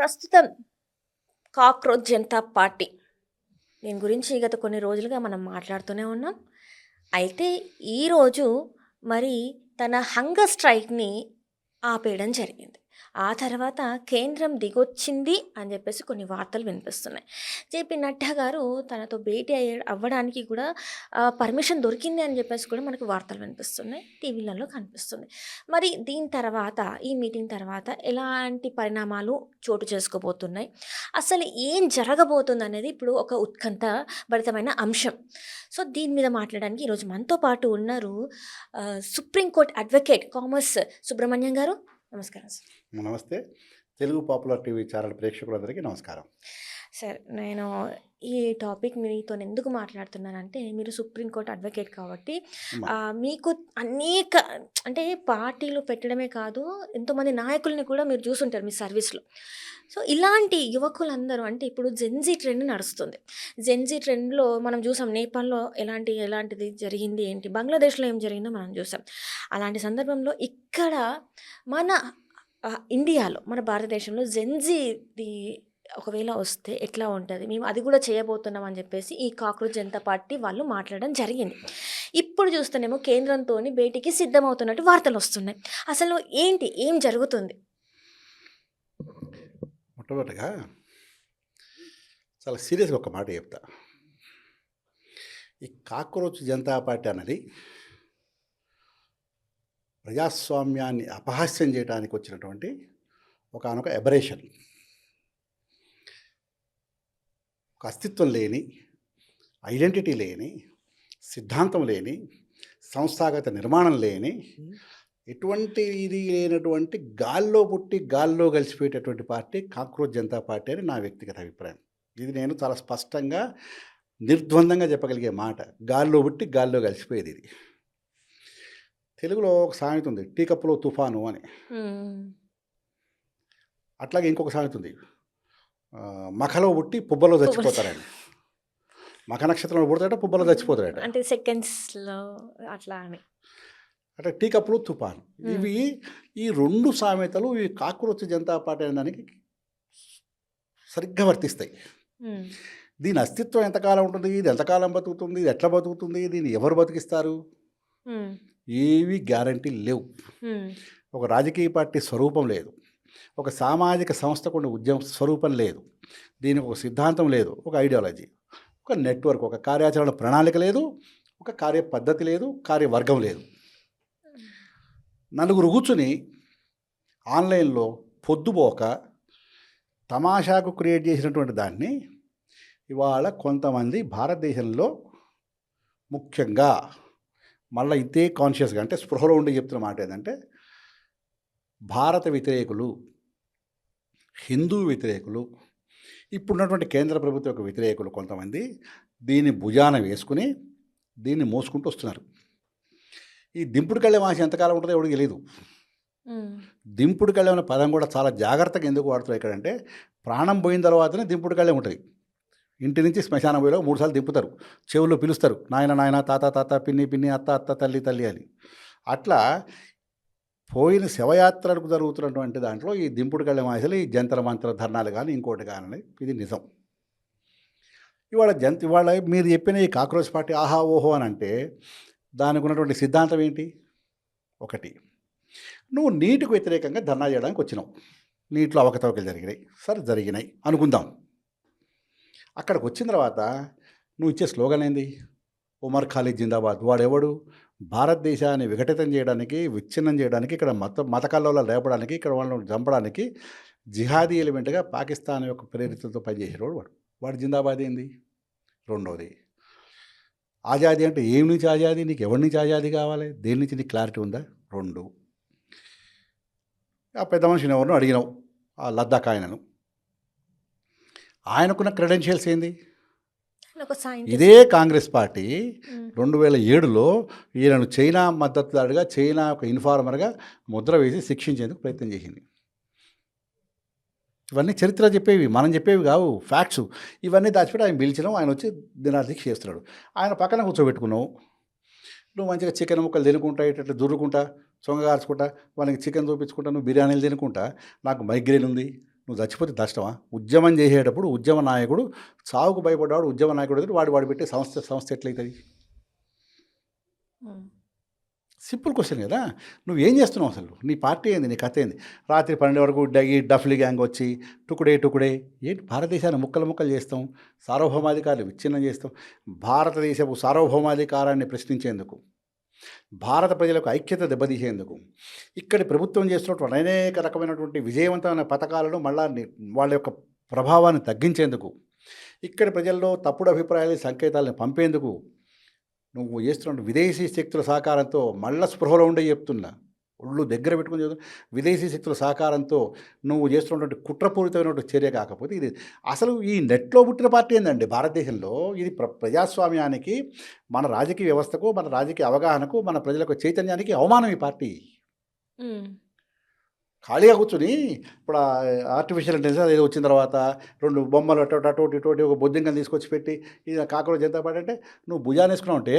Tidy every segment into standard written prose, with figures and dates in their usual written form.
ప్రస్తుతం cockroach Janata party దీని గురించి గత కొన్ని రోజులుగా మనం మాట్లాడుతూనే ఉన్నాం. అయితే ఈరోజు మరి తన హంగర్ స్ట్రైక్‌ని ఆపేయడం జరిగింది. ఆ తర్వాత కేంద్రం దిగొచ్చింది అని చెప్పేసి కొన్ని వార్తలు వినిపిస్తున్నాయి. జేపీ నడ్డా గారు తనతో భేటీ అవ్వడానికి కూడా పర్మిషన్ దొరికింది అని చెప్పేసి కూడా మనకు వార్తలు వినిపిస్తున్నాయి. టీవీలలో కనిపిస్తుంది. మరి దీని తర్వాత ఈ మీటింగ్ తర్వాత ఎలాంటి పరిణామాలు చోటు చేసుకోబోతున్నాయి? అసలు ఏం జరగబోతుందనేది ఇప్పుడు ఒక ఉత్కంఠభరితమైన అంశం. సో, దీని మీద మాట్లాడడానికి ఈరోజు మనతో పాటు ఉన్నారు సుప్రీంకోర్టు అడ్వకేట్ కామర్స్ సుబ్రహ్మణ్యం గారు. నమస్కారం సార్. నమస్తే. తెలుగు పాపులర్ టీవీ ఛానల్ ప్రేక్షకులందరికీ నమస్కారం. సార్, నేను ఈ టాపిక్ మీతో ఎందుకు మాట్లాడుతున్నానంటే, మీరు సుప్రీంకోర్టు అడ్వకేట్ కాబట్టి అమ్మా. మీకు అనేక అంటే పార్టీలు పెట్టడమే కాదు, ఎంతోమంది నాయకుల్ని కూడా మీరు చూసుంటారు మీ సర్వీస్లో. సో, ఇలాంటి యువకులందరూ అంటే ఇప్పుడు జెన్జీ ట్రెండ్ నడుస్తుంది. జెన్జీ ట్రెండ్లో మనం చూసాం నేపాల్లో ఎలాంటిది జరిగింది ఏంటి, బంగ్లాదేశ్లో ఏం జరిగిందో మనం చూసాం. అలాంటి సందర్భంలో ఇక్కడ మన ఇండియాలో మన భారతదేశంలో జెన్జీది ఒకవేళ వస్తే ఎట్లా ఉంటుంది, మేము అది కూడా చేయబోతున్నాం అని చెప్పేసి ఈ కాక్రోచ్ జనతా పార్టీ వాళ్ళు మాట్లాడడం జరిగింది. ఇప్పుడు చూస్తేనేమో కేంద్రంతో భేటీకి సిద్ధమవుతున్నట్టు వార్తలు వస్తున్నాయి. అసలు ఏంటి, ఏం జరుగుతుంది? మొట్టమొదటిగా చాలా సీరియస్గా ఒక మాట చెప్తా. ఈ కాక్రోచ్ జనతా పార్టీ అన్నది ప్రజాస్వామ్యాన్ని అపహాస్యం చేయడానికి వచ్చినటువంటి ఒకానొక ఎబరేషన్. ఒక అస్తిత్వం లేని, ఐడెంటిటీ లేని, సిద్ధాంతం లేని, సంస్థాగత నిర్మాణం లేని, ఎటువంటి ఇది లేనటువంటి గాల్లో పుట్టి గాల్లో కలిసిపోయేటటువంటి పార్టీ కాక్రోచ్ జనతా పార్టీ అని నా వ్యక్తిగత అభిప్రాయం. ఇది నేను చాలా స్పష్టంగా నిర్ద్వందంగా చెప్పగలిగే మాట. గాల్లో పుట్టి గాల్లో కలిసిపోయేది ఇది. తెలుగులో ఒక సామెత ఉంది, టీ కప్పులో తుఫాను అని. అట్లాగే ఇంకొక సామెత ఉంది, మఖలో పుట్టి పుబ్బలో చచ్చిపోతారని. మఖ నక్షత్రంలో పుడతాడట, పుబ్బలో చచ్చిపోతాడట. అంటే సెకండ్స్లో అట్లా అని. అంటే టీ కప్పులు తుఫాను. ఇవి ఈ రెండు సామెతలు ఈ కాక్రోచ్ జనతా పార్టీ అనే దానికి సరిగ్గా వర్తిస్తాయి. దీని అస్తిత్వం ఎంతకాలం ఉంటుంది, ఇది ఎంతకాలం బతుకుతుంది, ఇది ఎట్లా బతుకుతుంది, దీన్ని ఎవరు బతికిస్తారు, ఏవి గ్యారంటీ లేవు. ఒక రాజకీయ పార్టీ స్వరూపం లేదు, ఒక సామాజిక సంస్థకు ఉద్యమ స్వరూపం లేదు, దీనికి ఒక సిద్ధాంతం లేదు, ఒక ఐడియాలజీ, ఒక నెట్వర్క్, ఒక కార్యాచరణ ప్రణాళిక లేదు, ఒక కార్య పద్ధతి లేదు, కార్యవర్గం లేదు. నలుగురు కూర్చుని ఆన్లైన్లో పొద్దుపోక తమాషాకు క్రియేట్ చేసినటువంటి దాన్ని ఇవాళ కొంతమంది భారతదేశంలో ముఖ్యంగా మళ్ళీ ఇదే కాన్షియస్గా అంటే స్పృహలో ఉండి చెప్తున్న మాట ఏంటంటే, భారత వ్యతిరేకులు, హిందూ వ్యతిరేకులు, ఇప్పుడున్నటువంటి కేంద్ర ప్రభుత్వ యొక్క వ్యతిరేకులు కొంతమంది దీన్ని భుజాన వేసుకుని దీన్ని మోసుకుంటూ వస్తున్నారు. ఈ దింపుడు కళ్ళెం ఆశ ఎంతకాలం ఉంటుందో ఎవరికి తెలియదు. దింపుడు కళ్ళెం అనే పదం కూడా చాలా జాగ్రత్తగా ఎందుకు వాడుతున్నారు ఇక్కడంటే, ప్రాణం పోయిన తర్వాతనే దింపుడు కళ్ళెం ఉంటుంది. ఇంటి నుంచి శ్మశానం పోయిలో 3 సార్లు దింపుతారు, చెవుల్లో పిలుస్తారు, నాయన నాయన, తాత తాత, పిన్ని పిన్ని, అత్త అత్త, తల్లి తల్లి అని. అట్లా పోయిన శవయాత్రలకు జరుగుతున్నటువంటి దాంట్లో ఈ దింపుడు కళ్ళెం ఆశలు, ఈ జంతర మంత్ర ధర్నాలు కానీ ఇంకోటి కానీ ఇది నిజం. ఇవాళ మీరు చెప్పిన ఈ కాక్రోచ్ పార్టీ ఆహా ఓహో అని అంటే దానికి ఉన్నటువంటి సిద్ధాంతం ఏంటి? ఒకటి, నువ్వు నీటికి వ్యతిరేకంగా ధర్నా చేయడానికి వచ్చినావు, నీటిలో అవకతవకలు జరిగినాయి, సరే జరిగినాయి అనుకుందాం. అక్కడికి వచ్చిన తర్వాత నువ్వు ఇచ్చే స్లోగన్ ఏంది? ఉమర్ ఖాలిద్ జిందాబాద్. వాడెవడు? భారతదేశాన్ని విఘటితం చేయడానికి, విచ్ఛిన్నం చేయడానికి, ఇక్కడ మత కల్లోలాలు రేపడానికి, ఇక్కడ వాళ్ళని చంపడానికి జిహాదీ ఎలిమెంట్గా పాకిస్తాన్ యొక్క ప్రేరితతో పనిచేసేవాడు వాడు జిందాబాద్ ఏంది? రెండోది, ఆజాదీ అంటే ఏమి నుంచి ఆజాదీ, నీకు ఎవరి నుంచి ఆజాదీ కావాలి, దేని నుంచి నీకు క్లారిటీ ఉందా? రెండు. ఆ పెద్ద మనిషిని ఎవరినో అడిగినావు, ఆ లద్దాఖ్ ఆయనకున్న క్రెడెన్షియల్స్ ఏంది? ఇదే కాంగ్రెస్ పార్టీ 2007లో ఈయనను చైనా మద్దతుదారుగా, చైనా ఒక ఇన్ఫార్మర్గా ముద్ర వేసి శిక్షించేందుకు ప్రయత్నం చేసింది. ఇవన్నీ చరిత్ర చెప్పేవి, మనం చెప్పేవి కావు, ఫ్యాక్ట్స్. ఇవన్నీ దాచిపెట్టి ఆయన పిలిచినావు, ఆయన వచ్చి దినార్థికి చేస్తున్నాడు. ఆయన పక్కన కూర్చోబెట్టుకున్నావు, నువ్వు మంచిగా చికెన్ ముక్కలు తినుకుంటా, ఇట్లా దుర్రుకుంటా, చొంగ కార్చుకుంటా, వాళ్ళకి చికెన్ చూపించుకుంటా, నువ్వు బిర్యానీలు తినుకుంటా, నాకు మైగ్రేన్ ఉంది, నువ్వు చచ్చిపోతే నష్టమా? ఉద్యమం చేసేటప్పుడు ఉద్యమ నాయకుడు చావుకు భయపడ్డాడు, ఉద్యమ నాయకుడు అయితే వాడు పెట్టే సంస్థ ఎట్లయితుంది? సింపుల్ క్వశ్చన్ కదా. నువ్వేం చేస్తున్నావు అసలు? నీ పార్టీ ఏంది? నీ కథ ఏంది? రాత్రి 12 వరకు ఈ డఫ్లీ గ్యాంగ్ వచ్చి టుకుడే ఏంటి భారతదేశాన్ని ముక్కలు చేస్తాం, సార్వభౌమాధికారాలు విచ్ఛిన్నం చేస్తాం. భారతదేశపు సార్వభౌమాధికారాన్ని ప్రశ్నించేందుకు, భారత ప్రజలకు ఐక్యత దెబ్బతీసేందుకు, ఇక్కడి ప్రభుత్వం చేస్తున్నటువంటి అనేక రకమైనటువంటి విజయవంతమైన పథకాలను మళ్ళా వాళ్ళ యొక్క ప్రభావాన్ని తగ్గించేందుకు, ఇక్కడి ప్రజల్లో తప్పుడు అభిప్రాయాలు సంకేతాలను పంపేందుకు నువ్వు చేస్తున్న విదేశీ శక్తుల సహకారంతో, మళ్ళా స్పృహలో ఉండే చెప్తున్నా, ఒళ్ళు దగ్గర పెట్టుకుని చెప్తున్నా, విదేశీ శక్తుల సహకారంతో నువ్వు చేస్తున్నటువంటి కుట్రపూరితమైనటువంటి చర్య కాకపోతే ఇది అసలు ఈ నెట్లో పుట్టిన పార్టీ ఏందండి భారతదేశంలో? ఇది ప్రజాస్వామ్యానికి, మన రాజకీయ వ్యవస్థకు, మన రాజకీయ అవగాహనకు, మన ప్రజలకు చైతన్యానికి అవమానం ఈ పార్టీ. ఖాళీగా కూర్చొని ఇప్పుడు ఆర్టిఫిషియల్ ఇంటెలిజెన్స్ ఏదో వచ్చిన తర్వాత 2 బొమ్మలు అటోటి ఒక బొద్దింకని తీసుకొచ్చి పెట్టి ఇది కాక్రోచ్ జనతా పార్టీ అంటే నువ్వు భుజాన్ని వేసుకున్నావు అంటే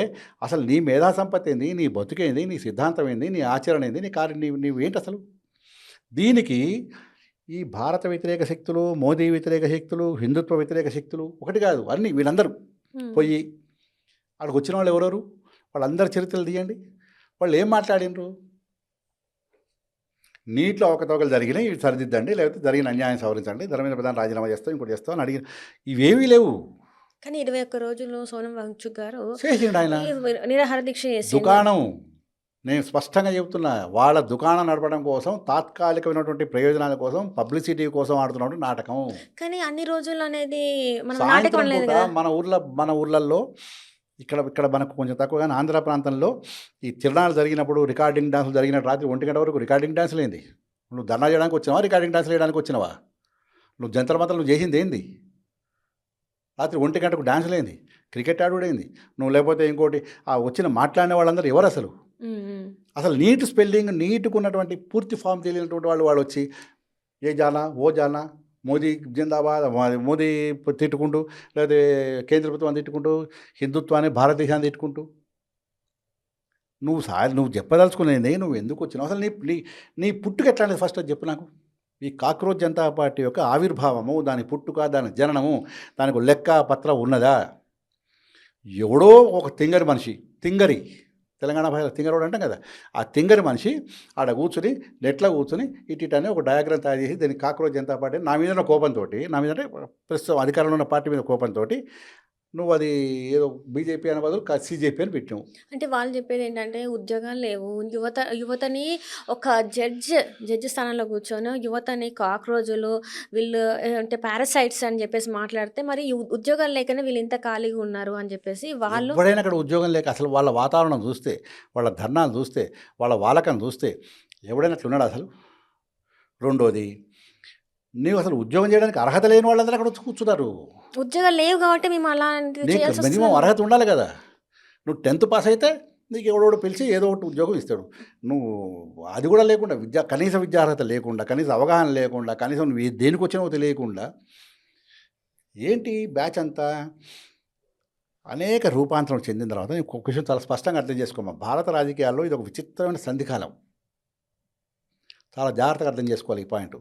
అసలు నీ మేధా సంపత్తి ఏంది, నీ బతుకేంది, నీ సిద్ధాంతం ఏంది, నీ ఆచరణ ఏంది, నీ నీవేంటి అసలు? దీనికి ఈ భారత వ్యతిరేక శక్తులు, మోదీ వ్యతిరేక శక్తులు, హిందుత్వ వ్యతిరేక శక్తులు ఒకటి కాదు అన్నీ వీళ్ళందరూ పోయి అక్కడికి వచ్చిన వాళ్ళు ఎవరెవరు, వాళ్ళందరి చరిత్రలు తీయండి. వాళ్ళు ఏం మాట్లాడినరు? నీటిలో అవకతవకలు జరిగినాయి, ఇవి సరిదిద్దండి, లేకపోతే జరిగిన అన్యాయం సవరించండి, ధర్మేంద్ర ప్రధాన రాజీనామా చేస్తాం, ఇంకోటి చేస్తాం అని అడిగిన ఇవేమీ లేవు. కానీ 21 రోజుల్లో సోనం వాంగ్చుక్ గారు చేసిండు ఆయన నిరాహార దీక్ష చేసి దుకాణం. నేను స్పష్టంగా చెబుతున్నా, వాళ్ళ దుకాణం నడపడం కోసం, తాత్కాలికమైనటువంటి ప్రయోజనాల కోసం, పబ్లిసిటీ కోసం ఆడుతున్నటువంటి నాటకం. కానీ అన్ని రోజులు అనేది మన నాటకం సాయంత్రం లేదు పూట కదా. మన ఊర్లల్లో ఇక్కడ మనకు కొంచెం తక్కువ, కానీ ఆంధ్ర ప్రాంతంలో ఈ తిరణాలు జరిగినప్పుడు రికార్డింగ్ డాన్సులు జరిగినట్టు రాత్రి 1 గంట వరకు రికార్డింగ్ డాన్సులు ఏంది? నువ్వు ధర్నా చేయడానికి వచ్చినావా, రికార్డింగ్ డాన్సులు వేయడానికి వచ్చినావా? నువ్వు జంతర్ మంతలు నువ్వు చేసింది ఏంది? రాత్రి 1 గంటకు డాన్సులు ఏంది? క్రికెట్ ఆడుడేంది? నువ్వు లేకపోతే ఇంకోటి వచ్చిన మాట్లాడిన వాళ్ళందరూ ఎవరు అసలు? అసలు నీట్ స్పెల్లింగ్, నీటుకున్నటువంటి పూర్తి ఫామ్ తెలియనటువంటి వాళ్ళు వచ్చి ఏ జానా ఓ జానా, మోదీ జిందాబాద్, మోదీ తిట్టుకుంటూ, లేదా కేంద్ర ప్రభుత్వాన్ని తిట్టుకుంటూ, హిందుత్వాన్ని, భారతదేశాన్ని తిట్టుకుంటూ నువ్వు చెప్పదలుచుకునేది నువ్వు ఎందుకు వచ్చినావు అసలు? నీ పుట్టుక ఎట్లా అనేది ఫస్ట్ అది చెప్పు నాకు. ఈ కాక్రోచ్ జనతా పార్టీ యొక్క ఆవిర్భావము, దాని పుట్టుక, దాని జననము, దానికి లెక్క పత్రం ఉన్నదా? ఎవడో ఒక తింగరి తెలంగాణ భాషలో తింగరోడు అంటాం కదా, ఆ తింగరి మనిషి ఆడ కూర్చుని నెట్లో కూర్చుని ఇటీటనే ఒక డయాగ్రామ్ తయారు చేసి దాన్ని కాక్రోచ్ జనతా పార్టీ నా మీద ఉన్న కోపంతో, నా మీద అంటే ప్రస్తుతం అధికారంలో ఉన్న పార్టీ మీద కోపంతో నువ్వు అది ఏదో బీజేపీ అనే బదులు సీజేపీ అని పెట్టావు. అంటే వాళ్ళు చెప్పేది ఏంటంటే ఉద్యోగాలు లేవు, యువతని ఒక జడ్జి స్థానంలో కూర్చొని యువతని కాక్రోజులు, వీళ్ళు అంటే పారాసైట్స్ అని చెప్పేసి మాట్లాడితే, మరి ఉద్యోగాలు లేకనే వీళ్ళు ఇంత ఖాళీగా ఉన్నారు అని చెప్పేసి వాళ్ళు. ఎప్పుడైనా అక్కడ ఉద్యోగం లేక అసలు వాళ్ళ వాతావరణం చూస్తే, వాళ్ళ ధర్నాలు చూస్తే, వాళ్ళ వాలకం చూస్తే ఎవడైనా అట్లున్నాడు అసలు? రెండోది, నీవు అసలు ఉద్యోగం చేయడానికి అర్హత లేని వాళ్ళందరూ అక్కడ వచ్చి కూర్చున్నారు. ఉద్యోగాలు లేవు కాబట్టి మేము అలా మినిమం అర్హత ఉండాలి కదా. నువ్వు 10th పాస్ అయితే నీకు ఎవడోడు పిలిచి ఏదో ఒకటి ఉద్యోగం ఇస్తాడు. నువ్వు అది కూడా లేకుండా, కనీస విద్యార్హత లేకుండా, కనీస అవగాహన లేకుండా, కనీసం నువ్వు దేనికి వచ్చినావో తెలియకుండా ఏంటి బ్యాచ్ అంతా అనేక రూపాంతరం చెందిన తర్వాత ఒక విషయం చాలా స్పష్టంగా అర్థం చేసుకోమా. భారత రాజకీయాల్లో ఇది ఒక విచిత్రమైన సంధికాలం. చాలా జాగ్రత్తగా అర్థం చేసుకోవాలి ఈ పాయింట్.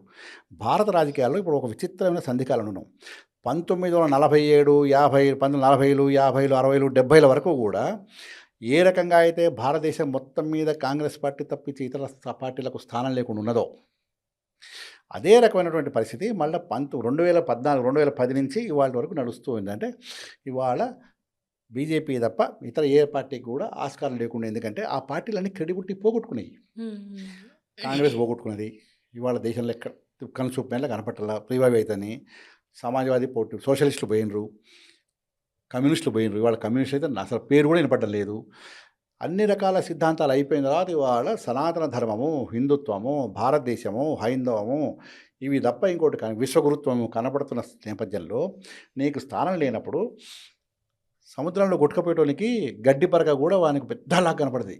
భారత రాజకీయాల్లో ఇప్పుడు ఒక విచిత్రమైన సంధికాలం ఉన్నాం. 1947, 50, 1940లు, 50లు, 60లు, 70ల వరకు కూడా ఏ రకంగా అయితే భారతదేశం మొత్తం మీద కాంగ్రెస్ పార్టీ తప్పించి ఇతర పార్టీలకు స్థానం లేకుండా ఉన్నదో, అదే రకమైనటువంటి పరిస్థితి మళ్ళీ 2014, 2010 నుంచి ఇవాళ వరకు నడుస్తూ ఉందంటే, ఇవాళ బీజేపీ తప్ప ఇతర ఏ పార్టీకి కూడా ఆస్కారం లేకుండా, ఎందుకంటే ఆ పార్టీలన్నీ క్రెడిబిలిటీ పోగొట్టుకున్నాయి. కాంగ్రెస్ పోగొట్టుకున్నది, ఇవాళ దేశంలో ఎక్కడ కనుచూపు మేళ కనపట్టాల. రివైవ్ అవుతాని సమాజ్వాదీ పోటీ, సోషలిస్టులు పోయినరు, కమ్యూనిస్టులు పోయినరు. ఇవాళ కమ్యూనిస్టులు అయితే అసలు పేరు కూడా వినపడలేదు. అన్ని రకాల సిద్ధాంతాలు అయిపోయిన తర్వాత ఇవాళ సనాతన ధర్మము, హిందుత్వము, భారతదేశము, హైందవము ఇవి తప్ప ఇంకోటి విశ్వగురుత్వము కనపడుతున్న నేపథ్యంలో నీకు స్థానం లేనప్పుడు సముద్రంలో కొట్టుకపోయేటోనికి గడ్డి పరక కూడా వానికి పెద్దలాగా కనపడుతుంది.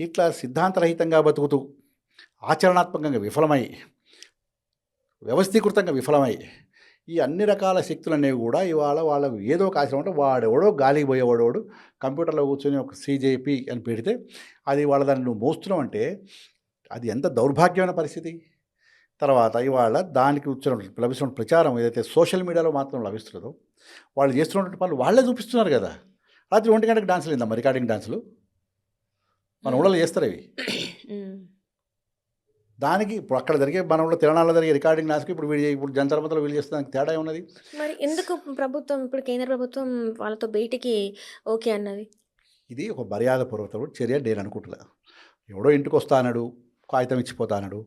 ఇట్లా సిద్ధాంతరహితంగా బతుకుతూ, ఆచరణాత్మకంగా విఫలమై, వ్యవస్థీకృతంగా విఫలమై, ఈ అన్ని రకాల శక్తులు అనేవి కూడా ఇవాళ వాళ్ళకు ఏదో ఒక ఆశ్రమం అంటే వాడెవడో గాలికి పోయేవాడోడు కంప్యూటర్లో కూర్చొని ఒక సీజేపీ అని పెడితే అది వాళ్ళ దాన్ని నువ్వు మోస్తున్నావు అంటే అది ఎంత దౌర్భాగ్యమైన పరిస్థితి. తర్వాత ఇవాళ దానికి లభిస్తున్న ప్రచారం ఏదైతే సోషల్ మీడియాలో మాత్రం లభిస్తుందో వాళ్ళు చేస్తున్నటువంటి పనులు వాళ్ళే చూపిస్తున్నారు కదా. రాత్రి 1 గంటకి డాన్సులు ఏందమ్మా, రికార్డింగ్ డాన్సులు మన ఊళ్ళో చేస్తారు అవి. దానికి ఇప్పుడు అక్కడ జరిగే మన ఊళ్ళో తెలంగాణలో జరిగే రికార్డింగ్ డాన్స్కి ఇప్పుడు జంతర్ మంతర్లో వీళ్ళు చేస్తే తేడా ఉన్నది. మరి ఎందుకు ప్రభుత్వం ఇప్పుడు కేంద్ర ప్రభుత్వం వాళ్ళతో భేటీకి ఓకే అన్నది? ఇది ఒక మర్యాదపూర్వక చర్య నేను అనుకుంటున్నా. ఎవడో ఇంటికి వస్తా అన్నాడు, కాగితం ఇచ్చిపోతా అన్నాడు,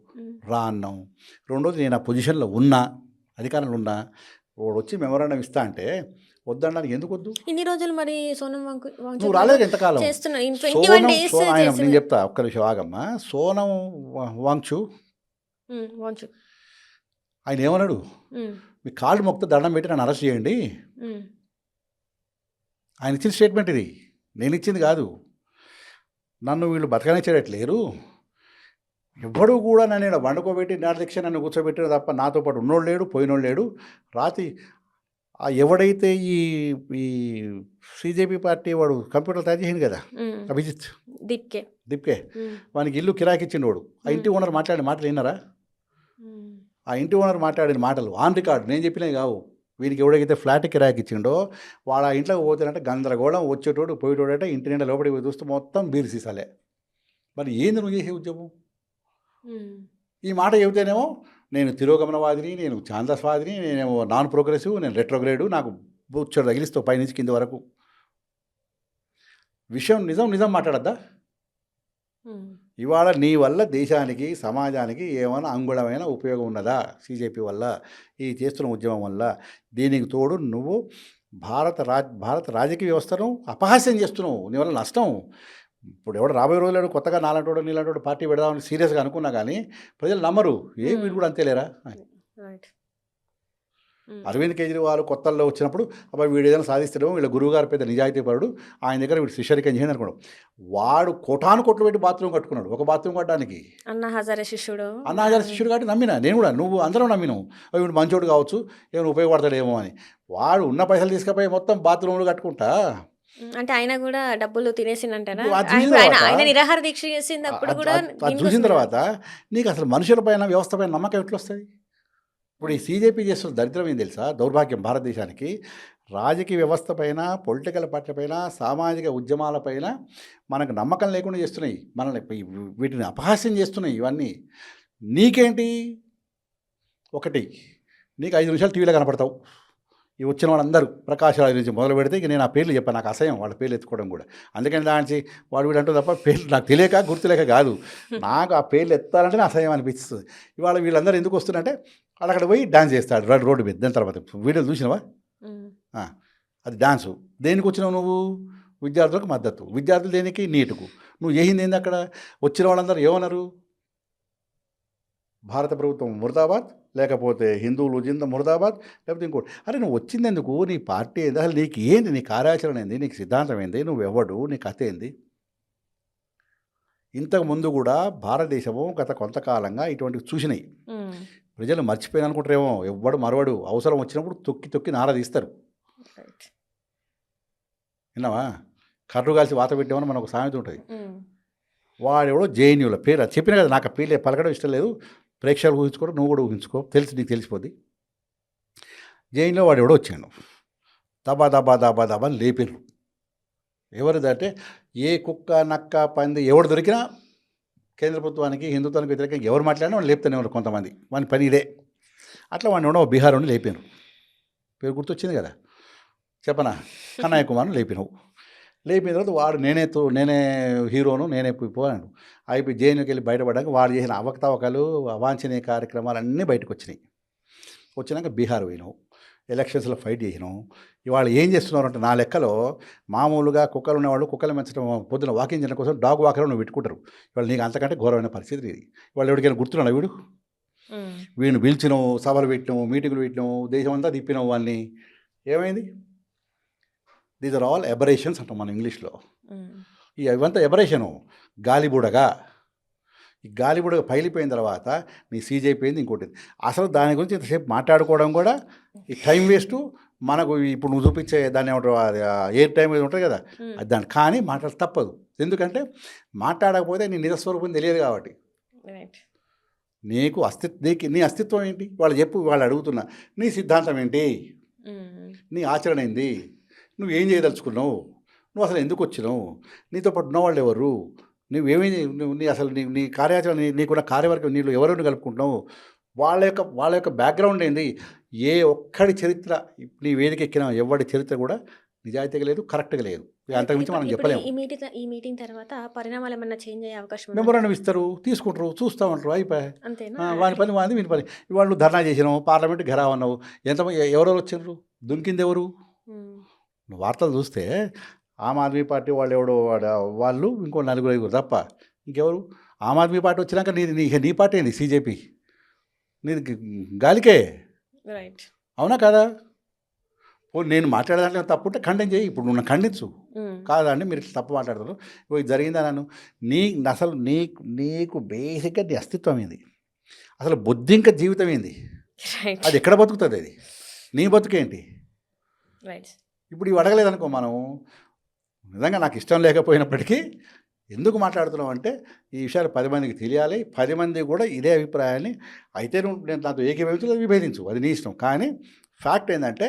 రా అన్నాం. రెండోది నేను ఆ పొజిషన్లో ఉన్నా, అధికారంలో ఉన్నా, వాడు వచ్చి మెమోరాండం ఇస్తా అంటే వద్దనడానికి ఎందుకు వద్దు? ఇన్ని రోజులు మరి సోనం నువ్వు రాలేదు ఎంతకాలం? నేను చెప్తా, ఒక్క నిమిషం ఆగమ్మా. సోనం వాంగ్చు ఆయన ఏమన్నాడు, మీ కాళ్ళు మొక్కితే దండం పెట్టి నన్ను అరెస్ట్ చేయండి. ఆయన ఇచ్చిన స్టేట్మెంట్ ఇది, నేను ఇచ్చింది కాదు. నన్ను వీళ్ళు బతకనిచ్చేటట్లేరు, ఎవ్వడు కూడా నన్ను వండుకోబెట్టి నిర్దీక్ష నన్ను కూర్చోబెట్టిన తప్ప నాతో పాటు ఉన్నోడు లేడు, పోయినోడు లేడు. రాత్రి ఎవడైతే ఈ సిజేపీ పార్టీ వాడు కంప్యూటర్ తయారు చేసింది కదా, అభిజిత్ దీప్కే, వానికి ఇల్లు కిరాకి ఇచ్చిండు వాడు. ఆ ఇంటి ఓనర్ మాట్లాడిన మాటలు విన్నారా? ఆ ఇంటి ఓనర్ మాట్లాడిన మాటలు ఆన్ రికార్డ్, నేను చెప్పినవి కావు. వీనికి ఎవడైతే ఫ్లాట్ కిరాకి ఇచ్చిండో వాడు ఆ ఇంట్లోకి పోతానంటే గందరగోళం, వచ్చేటోడు పోయేటోడంటే ఇంటి నిండా లోపలికి పోయి చూస్తే మొత్తం బీరు సీసాలే. మరి ఏంది నువ్వు చేసే ఉద్యమం? ఈ మాట చెబితేనేమో నేను తిరోగమనవాదిని, నేను ఛాందస్వాదిని, నేనేమో నాన్ ప్రోగ్రెసివ్, నేను రెట్రోగ్రేడు, నాకు బూచ్చడు తగిలిస్తావు పైనుంచి కింద వరకు. విషయం నిజం మాట్లాడద్దా? ఇవాళ నీ వల్ల దేశానికి, సమాజానికి ఏమైనా అంగుళమైన ఉపయోగం ఉన్నదా? సిజేపీ వల్ల, ఈ చేస్తున్న ఉద్యమం వల్ల. దీనికి తోడు నువ్వు భారత రాజకీయ వ్యవస్థను అపహాస్యం చేస్తున్నావు. నీ వల్ల నష్టం. ఇప్పుడు ఎవడు రాబోయే రోజుల్లో కొత్తగా నాలంటోడు నీలాంటి పార్టీ పెడదామని సీరియస్గా అనుకున్నా కానీ ప్రజలు నమ్మరు. వీడు కూడా అంతేలేరా? అరవింద్ కేజ్రీవాల్ కొత్తల్లో వచ్చినప్పుడు అబ్బాయి వీడు ఏదైనా సాధిస్తాడేమో, వీళ్ళ గురువుగారు పెద్ద నిజాయితీపరుడు, ఆయన దగ్గర వీడు శిష్యరికం చేయండి అనుకోవడం. వాడు కోటాను కొట్లు పెట్టి బాత్రూమ్ కట్టుకున్నాడు. ఒక బాత్రూమ్ కట్టడానికి అన్నా హజారే శిష్యుడు కాబట్టి నమ్మినా నేను కూడా, నువ్వు అందరం నమ్మినావు. వీడు మంచోడు కావచ్చు, ఏమైనా ఉపయోగపడతాడేమో అని. వాడు ఉన్న పైసలు తీసుకుపోయి మొత్తం బాత్రూమ్లు కట్టుకుంటా. అంటే ఆయన కూడా డబ్బులు తినేసిందంటారా? ఆయన నిరాహార దీక్ష చేసింది అప్పుడు కూడా. చూసిన తర్వాత నీకు అసలు మనుషుల పైన, వ్యవస్థ పైన నమ్మకం ఎట్లా వస్తుంది? ఇప్పుడు ఈ సీజేపీ చేస్తున్న దరిద్రం ఏం తెలుసా? దౌర్భాగ్యం భారతదేశానికి. రాజకీయ వ్యవస్థ పైన, పొలిటికల్ పార్టీల పైన, సామాజిక ఉద్యమాల పైన మనకు నమ్మకం లేకుండా చేస్తున్నాయి. మనల్ని వీటిని అపహాస్యం చేస్తున్నాయి. ఇవన్నీ నీకేంటి? ఒకటి, నీకు 5 నిమిషాలు టీవీలో కనపడతావు. ఈ వచ్చిన వాళ్ళందరూ ప్రకాష్ రాజు నుంచి మొదలు పెడితే ఇక నేను ఆ పేర్లు చెప్పాను. నాకు అసహ్యం వాళ్ళ పేర్లు ఎత్తుకోవడం కూడా. అందుకని దానికి వాడు వీడు అంటూ తప్ప పేర్లు నాకు తెలియక గుర్తులేక కాదు, నాకు ఆ పేర్లు ఎత్తాలంటే అసహ్యం అనిపిస్తుంది. ఇవాళ వీళ్ళందరూ ఎందుకు వస్తున్నారంటే అక్కడ పోయి డాన్స్ చేస్తాడు రోడ్డు మీద. దాని తర్వాత వీడియోలు చూసినావా? అది డాన్సు. దేనికి వచ్చినావు నువ్వు? విద్యార్థులకు మద్దతు. విద్యార్థులు దేనికి? నీటుకు. నువ్వు చేసింది ఏంది? అక్కడ వచ్చిన వాళ్ళందరూ ఏమన్నారు? భారత ప్రభుత్వం ముర్దాబాద్, లేకపోతే హిందువులు జింద ముర్దాబాద్, లేకపోతే ఇంకోటి. అరే నువ్వు వచ్చింది ఎందుకు? నీ పార్టీ ఏంది? అసలు నీకు ఏంది? నీ కార్యాచరణ ఏంది? నీకు సిద్ధాంతం ఏంది? నువ్వు ఎవడు? నీ కథ ఏంది? ఇంతకుముందు కూడా భారతదేశము గత కొంతకాలంగా ఇటువంటివి చూసినాయి. ప్రజలు మర్చిపోయిన అనుకుంటారేమో. ఎవ్వడు మరవడు. అవసరం వచ్చినప్పుడు తొక్కి నార తీస్తారు. విన్నావా? కర్రు కాల్చి వాత పెట్టామని మనకు సామెత ఉంటుంది. వాడెవడో జేఎన్యూలో పేరు అది చెప్పినా కదా, నాకు ఆ పేర్లు పలకడం ఇష్టం లేదు. ప్రేక్షకులు ఊహించుకోవడం, నువ్వు కూడా ఊహించుకో, నీకు తెలిసిపోద్ది. జైన్లో వాడు ఎవడో వచ్చాడు, దబా లేపిర్రు. ఎవరిదంటే ఏ కుక్క, నక్క, పంది ఎవడు దొరికినా కేంద్ర ప్రభుత్వానికి, హిందుత్వానికి వ్యతిరేకంగా ఎవరు మాట్లాడినా వాళ్ళు లేపుతానే ఉన్నారు కొంతమంది. వాని పని ఇదే. అట్లా వాడిని ఎవడో బీహార్ నుండి లేపారు. పేరు గుర్తొచ్చింది కదా, చెప్పనా? కన్నయ్య కుమార్ను లేపినావు. లేపిన తర్వాత వాడు నేనే హీరోను, నేనే పోయాను. అయిపోయి జైలుకి వెళ్ళి బయటపడ్డాక వాడు చేసిన అవకతవకలు, అవాంఛనీయ కార్యక్రమాలు అన్నీ బయటకు వచ్చినాక బీహార్ పోయినావు, ఎలక్షన్స్లో ఫైట్ చేసినావు. ఇవాళ ఏం చేస్తున్నారు అంటే, నా లెక్కలో మామూలుగా కుక్కలు ఉన్నవాళ్ళు కుక్కలు పెంచడం, పొద్దున వాకింగ్ చేయడం కోసం డాగ్ వాకర్ నువ్వు పెట్టుకుంటారు. ఇవాళ నీకు అంతకంటే ఘోరమైన పరిస్థితి ఇది. ఇవాళ ఎవరికైనా గుర్తున్నాడు వీడిని పిలిచినావు, సభలు పెట్టినావు, మీటింగులు పెట్టినావు, దేశం అంతా తిప్పినావు. వాళ్ళని ఏమైంది? దీస్ ఆర్ ఆల్ ఎబరేషన్స్ అంటాం మనం ఇంగ్లీష్లో. ఇవంతా ఎబరేషను. గాలిబుడగా, ఈ గాలిబుడగా పైలిపోయిన తర్వాత నీ సీజ్ అయిపోయింది. ఇంకోటి అసలు దాని గురించి ఇంతసేపు మాట్లాడుకోవడం కూడా ఈ టైం వేస్ట్ మనకు. ఇప్పుడు నువ్వు చూపించే దాన్ని ఏమంటారు, ఎయిర్ టైం ఏది ఉంటుంది కదా, అది దాన్ని కానీ మాట్లాడ తప్పదు. ఎందుకంటే మాట్లాడకపోతే నీ నిజస్వరూపం తెలియదు కాబట్టి. నీకు నీ అస్తిత్వం ఏంటి? వాళ్ళు చెప్పు, వాళ్ళు అడుగుతున్నా. నీ సిద్ధాంతం ఏంటి? మ్మ్. నీ ఆచరణ ఏంది? నువ్వేం చేయదలుచుకున్నావు? నువ్వు అసలు ఎందుకు వచ్చినావు? నీతో పాటు ఉన్నవాళ్ళు ఎవరు? నువ్వేమీ నీ కార్యాచరణ నీకున్న కార్యవర్గం నీళ్ళు ఎవరెవరిని కలుపుకుంటున్నావు? వాళ్ళ యొక్క బ్యాక్గ్రౌండ్ ఏంది? ఏ ఒక్కడి చరిత్ర నీ వేదిక ఎక్కిన ఎవడి చరిత్ర కూడా నిజాయితీగా లేదు, కరెక్ట్గా లేదు. అంతకుమించి మనం ఇప్పుడు చెప్పలేము. ఈ మీటింగ్ తర్వాత పరిణామాలు ఏమన్నా చేంజ్ అయ్యే అవకాశం ఉందా? మెమోరాండం ఇస్తారు, తీసుకుంటారు, చూస్తామంటారు, అయిపోయి అంతేనా? వాని పని వాది, వీని పని. ఇవాళ నువ్వు ధర్నా చేసినావు, పార్లమెంట్ ఘెరావ్ అన్నావు, ఎవరెవరు వచ్చిండ్రు? దునికింది ఎవరు? మ్మ్. నువ్వు వార్తలు చూస్తే ఆమ్ ఆద్మీ పార్టీ వాళ్ళు ఇంకో 4-5 తప్ప ఇంకెవరు? ఆమ్ ఆద్మీ పార్టీ వచ్చినాక నీ పార్టీ ఏంది? CJP నీది గాలికే. రైట్. అవునా కాదా? నేను మాట్లాడేదాంట్లో తప్పుంటే ఖండం చేయి. ఇప్పుడు నువ్వు ఖండించు. మ్మ్. కాదా అండి, మీరు తప్పు మాట్లాడతారు, ఇది జరిగిందా? నన్ను అసలు నీకు బేసిక్గా నీ అస్తిత్వం ఏంది? అసలు బొద్దింక జీవితం ఏంది? రైట్. అది ఎక్కడ బతుకుతుంది? అది నీ బతుకేంటి? రైట్. ఇప్పుడు ఇవి అడగలేదనుకో, మనం నిజంగా నాకు ఇష్టం లేకపోయినప్పటికీ ఎందుకు మాట్లాడుతున్నాం అంటే ఈ విషయాలు 10 మందికి తెలియాలి. 10 మంది కూడా ఇదే అభిప్రాయాన్ని, అయితే నేను నాతో ఏకీభవించు లేదా విభేదించు, అది నీ ఇష్టం. కానీ ఫ్యాక్ట్ ఏంటంటే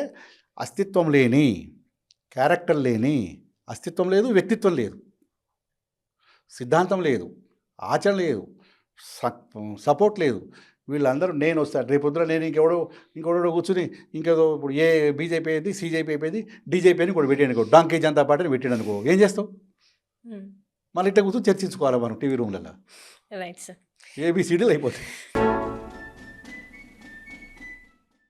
అస్తిత్వం లేని, క్యారెక్టర్ లేని, అస్తిత్వం లేదు, వ్యక్తిత్వం లేదు, సిద్ధాంతం లేదు, ఆచరణ లేదు, సపోర్ట్ లేదు. వీళ్ళందరూ నేను వస్తాను రేపొద్దున, నేను ఇంకోడో కూర్చుని ఇంకేదో ఇప్పుడు బీజేపీ అయింది, CJP అయిపోయింది, DJP అని కూడా పెట్టాను అనుకో, డాంకీ జనతా పార్టీని పెట్టాడు అనుకో, ఏం చేస్తావు? మ్మ్. మళ్ళీ ఇట్లా కూర్చొని చర్చించుకోవాలి మనం టీవీ రూమ్లలో. Right sir. ABCDలు అయిపోతాయి.